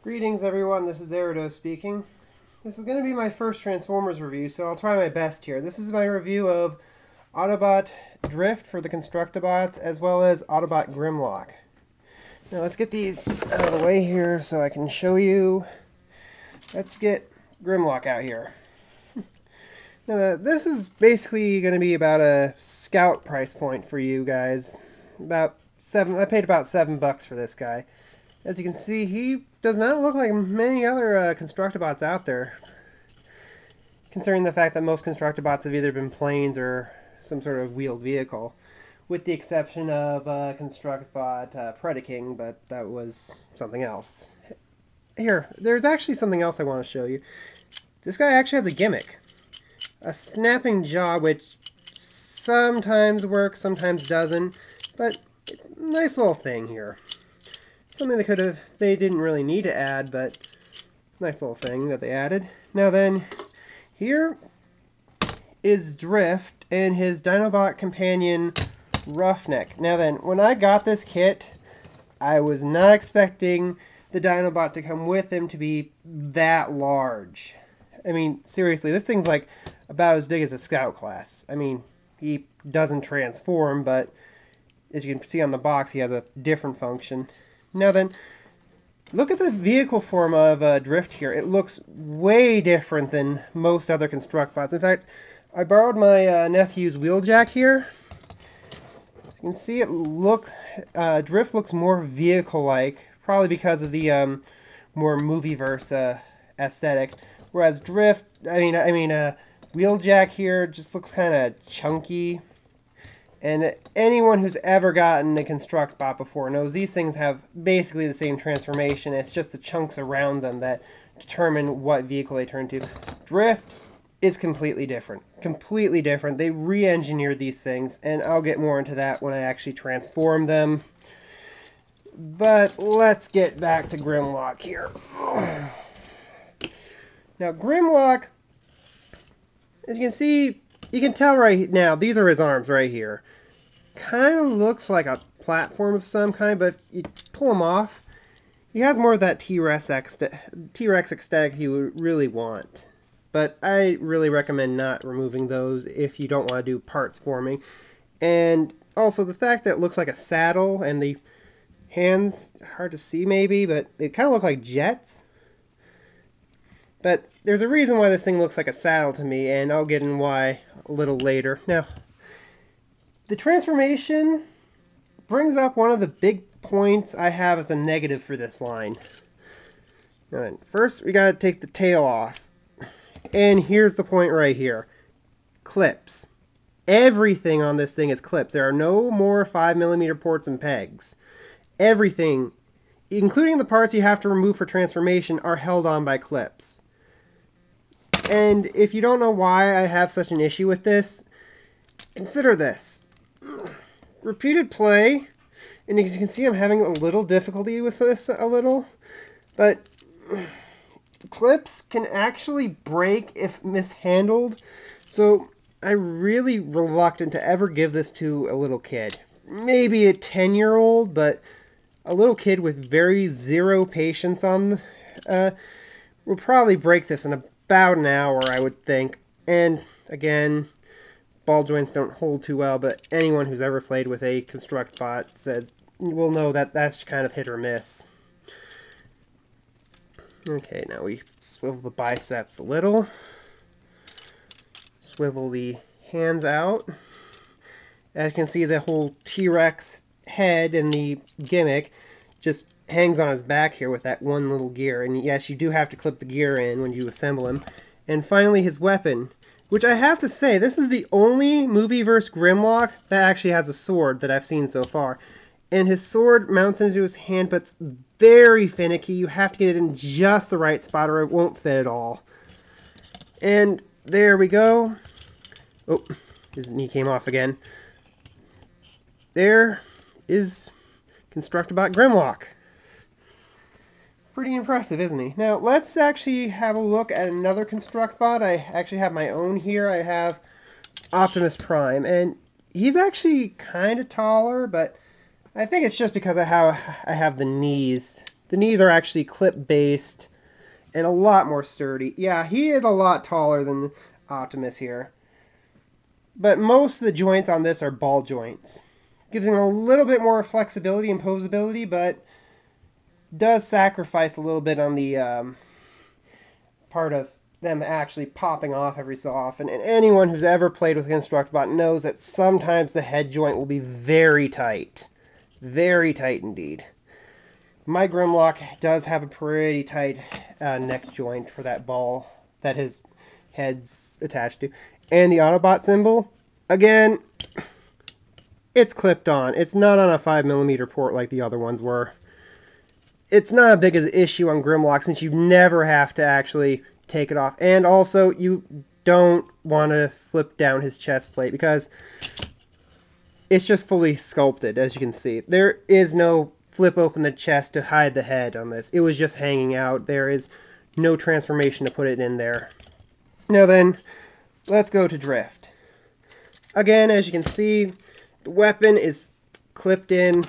Greetings everyone, this is Erido speaking. This is going to be my first Transformers review, so I'll try my best here. This is my review of Autobot Drift for the Constructabots, as well as Autobot Grimlock. Now let's get these out of the way here so I can show you. Let's get Grimlock out here. Now this is basically going to be about a scout price point for you guys. I paid about $7 for this guy. As you can see, he does not look like many other Constructabots out there, considering the fact that most Constructabots have either been planes or some sort of wheeled vehicle, with the exception of Constructbot Predaking, but that was something else. Here, there's actually something else I want to show you. This guy actually has a gimmick. A snapping jaw, which sometimes works, sometimes doesn't, but it's a nice little thing here. Something they didn't really need to add, but nice little thing that they added. Now then, here is Drift and his Dinobot companion Roughneck. Now then, when I got this kit, I was not expecting the Dinobot to come with him to be that large. I mean, seriously, this thing's like about as big as a Scout class. I mean, he doesn't transform, but as you can see on the box, he has a different function. Now then, look at the vehicle form of Drift here. It looks way different than most other Constructbots. In fact, I borrowed my nephew's wheeljack here. You can see Drift looks more vehicle-like, probably because of the more movie-verse aesthetic. Whereas wheeljack here just looks kind of chunky. And anyone who's ever gotten a Constructbot before knows these things have basically the same transformation. It's just the chunks around them that determine what vehicle they turn to. Drift is completely different. Completely different. They re-engineered these things, and I'll get more into that when I actually transform them. But let's get back to Grimlock here. Now, Grimlock, as you can see, you can tell right now, these are his arms right here. Kind of looks like a platform of some kind, but if you pull him off, he has more of that T-Rex aesthetic you would really want. But I really recommend not removing those if you don't want to do parts forming. And also the fact that it looks like a saddle and the hands, hard to see maybe, but they kind of look like jets. But there's a reason why this thing looks like a saddle to me, and I'll get in why a little later. Now, the transformation brings up one of the big points I have as a negative for this line. Now, first, we gotta take the tail off. And here's the point right here. Clips. Everything on this thing is clips. There are no more 5mm ports and pegs. Everything, including the parts you have to remove for transformation, are held on by clips. And if you don't know why I have such an issue with this, consider this. Repeated play, and as you can see I'm having a little difficulty with this, but clips can actually break if mishandled, so I'm really reluctant to ever give this to a little kid. Maybe a 10-year-old, but a little kid with very zero patience on will probably break this in about an hour, I would think. And again, ball joints don't hold too well, but anyone who's ever played with a Constructbot will know that that's kind of hit or miss. Okay, now we swivel the biceps a little. Swivel the hands out. As you can see, the whole T-Rex head and the gimmick just hangs on his back here with that one little gear. And yes, you do have to clip the gear in when you assemble him. And finally, his weapon, which I have to say, this is the only movie-verse Grimlock that actually has a sword that I've seen so far. And his sword mounts into his hand, but it's very finicky. You have to get it in just the right spot or it won't fit at all. And there we go. Oh, his knee came off again. There is Constructbot Grimlock. Pretty impressive, isn't he? Now, let's actually have a look at another Constructbot. I actually have my own here. I have Optimus Prime, and he's actually kind of taller, but I think it's just because of how I have the knees The knees are actually clip-based and a lot more sturdy. Yeah, he is a lot taller than Optimus here. But most of the joints on this are ball joints. Gives him a little bit more flexibility and posability, but does sacrifice a little bit on the part of them actually popping off every so often. And anyone who's ever played with Construct Bot knows that sometimes the head joint will be very tight. Very tight indeed. My Grimlock does have a pretty tight neck joint for that ball that his head's attached to. And the Autobot symbol, again, it's clipped on. It's not on a 5mm port like the other ones were. It's not a big issue on Grimlock since you never have to actually take it off. And also, you don't want to flip down his chest plate because it's just fully sculpted, as you can see. There is no flip open the chest to hide the head on this. It was just hanging out. There is no transformation to put it in there. Now then, let's go to drift. Again, as you can see, the weapon is clipped in.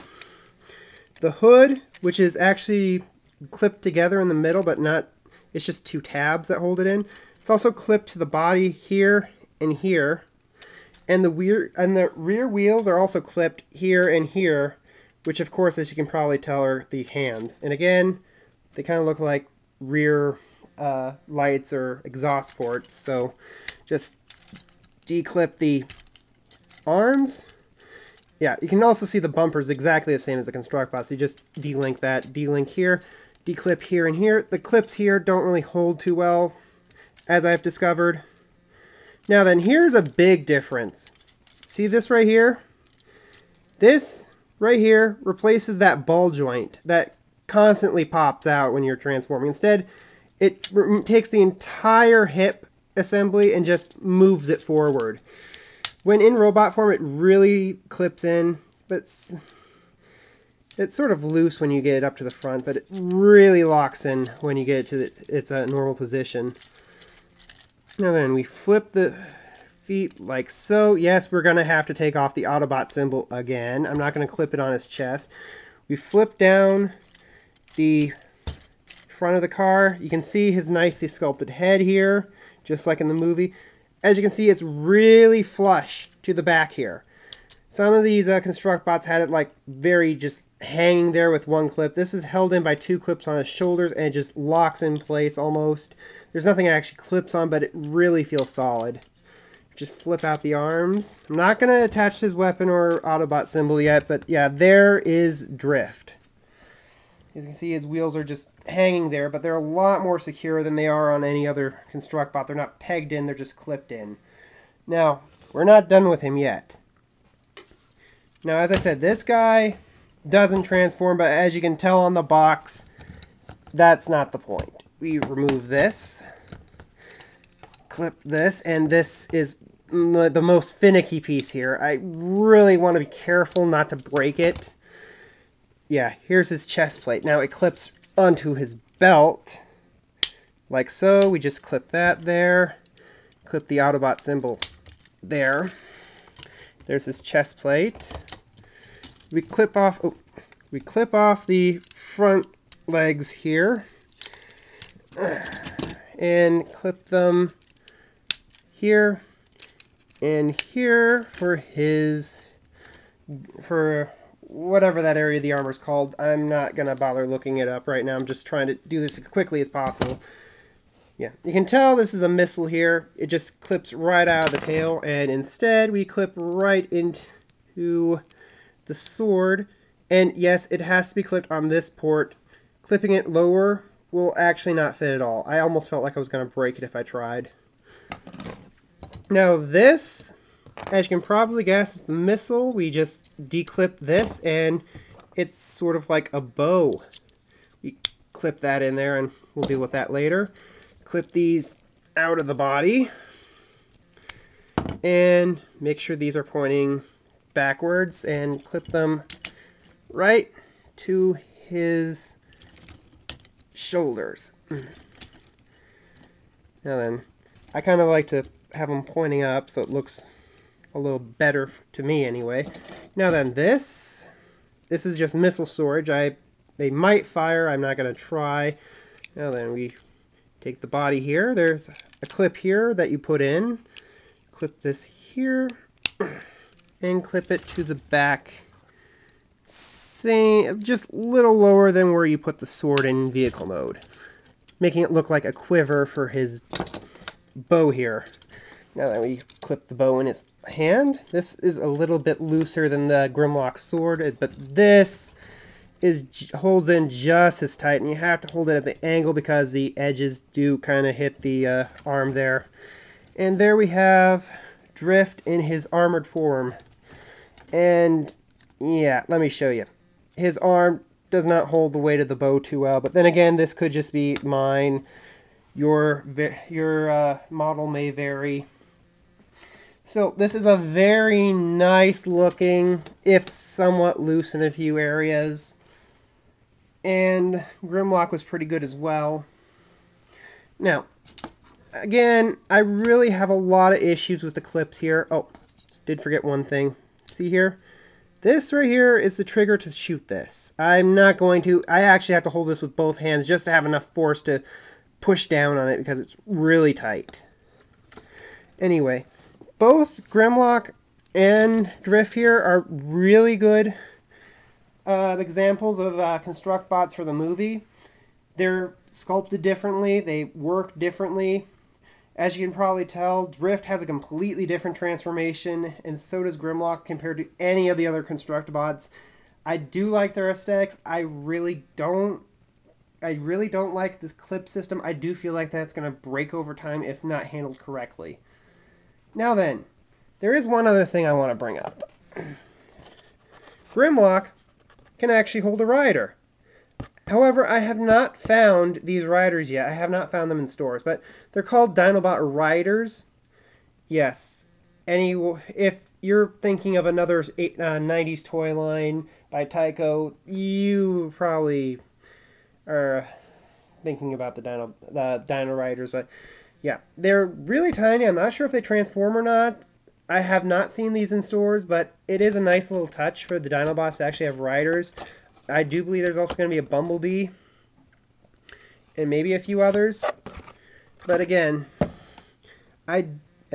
The hood, which is actually clipped together in the middle, but not, it's just two tabs that hold it in. It's also clipped to the body here and here. And the rear wheels are also clipped here and here, which of course, as you can probably tell, are the hands. And again, they kind of look like rear lights or exhaust ports. So just declip the arms. Yeah, you can also see the bumpers exactly the same as the Construct Bot. So you just delink that, delink here, declip here and here. The clips here don't really hold too well, as I've discovered. Now then, here's a big difference. See this right here? This right here replaces that ball joint that constantly pops out when you're transforming. Instead, it takes the entire hip assembly and just moves it forward. When in robot form, it really clips in, but it's sort of loose when you get it up to the front, but it really locks in when you get it to its normal position. Now then, we flip the feet like so. Yes, we're going to have to take off the Autobot symbol again. I'm not going to clip it on his chest. We flip down the front of the car. You can see his nicely sculpted head here, just like in the movie. As you can see, it's really flush to the back here. Some of these Construct Bots had it like very just hanging there with one clip. This is held in by two clips on his shoulders and it just locks in place almost. There's nothing it actually clips on, but it really feels solid. Just flip out the arms. I'm not going to attach his weapon or Autobot symbol yet, but yeah, there is drift. As you can see, his wheels are just hanging there, but they're a lot more secure than they are on any other Construct Bot. They're not pegged in, they're just clipped in. Now, we're not done with him yet. Now, as I said, this guy doesn't transform, but as you can tell on the box, that's not the point. We remove this, clip this, and this is the most finicky piece here. I really want to be careful not to break it. Yeah, here's his chest plate. Now it clips onto his belt, like so. We just clip that there. Clip the Autobot symbol there. There's his chest plate. We clip off the front legs here. And clip them here and here for whatever that area of the armor is called. I'm not going to bother looking it up right now. I'm just trying to do this as quickly as possible. Yeah, you can tell this is a missile here. It just clips right out of the tail, and instead we clip right into the sword. And yes, it has to be clipped on this port. Clipping it lower will actually not fit at all. I almost felt like I was going to break it if I tried. Now this, as you can probably guess, is the missile. We just declip this, and it's sort of like a bow. We clip that in there, and we'll deal with that later. Clip these out of the body, and make sure these are pointing backwards, and clip them right to his shoulders. Now then, I kind of like to have them pointing up so it looks a little better to me anyway. Now then, this is just missile storage. I they might fire. I'm not going to try. Now then, we take the body here. There's a clip here that you put in. Clip this here and clip it to the back. Just a little lower than where you put the sword in vehicle mode, making it look like a quiver for his bow here. Now that we clip the bow in his hand, this is a little bit looser than the Grimlock sword, but this holds in just as tight, and you have to hold it at the angle because the edges do kind of hit the arm there. And there we have Drift in his armored form. And yeah, let me show you. His arm does not hold the weight of the bow too well, but then again, this could just be mine. Your model may vary. So this is a very nice looking, if somewhat loose in a few areas. And Grimlock was pretty good as well. Now, again, I really have a lot of issues with the clips here. Oh, did forget one thing. See here? This right here is the trigger to shoot this. I'm not going to, I actually have to hold this with both hands just to have enough force to push down on it because it's really tight. Anyway, both Grimlock and Drift here are really good examples of Construct Bots for the movie. They're sculpted differently, they work differently. As you can probably tell, Drift has a completely different transformation, and so does Grimlock compared to any of the other Construct Bots. I do like their aesthetics. I really don't like this clip system. I do feel like that's going to break over time if not handled correctly. Now then, there is one other thing I want to bring up. Grimlock can actually hold a rider. However, I have not found these riders yet. I have not found them in stores, but they're called Dinobot riders. Yes. If you're thinking of another 90s toy line by Tyco, you probably are thinking about the Dino Riders, but yeah, they're really tiny. I'm not sure if they transform or not. I have not seen these in stores, but it is a nice little touch for the Dinobots to actually have riders. I do believe there's also going to be a Bumblebee and maybe a few others. But again, as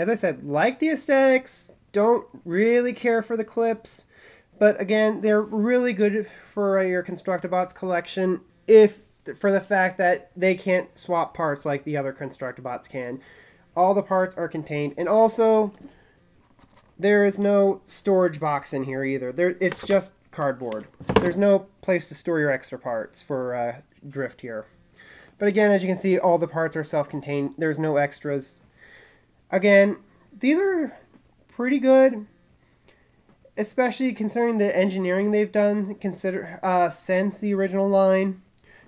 I said, like the aesthetics, don't really care for the clips. But again, they're really good for your Constructabots collection for the fact that they can't swap parts like the other Constructabots can. All the parts are contained. And also, there is no storage box in here either. It's just cardboard. There's no place to store your extra parts for Drift here. But again, as you can see, all the parts are self-contained. There's no extras. Again, these are pretty good, especially considering the engineering they've done since the original line.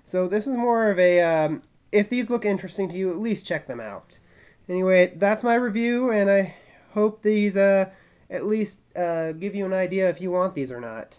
So this is more of a, if these look interesting to you, at least check them out. Anyway, that's my review, and I hope these at least give you an idea if you want these or not.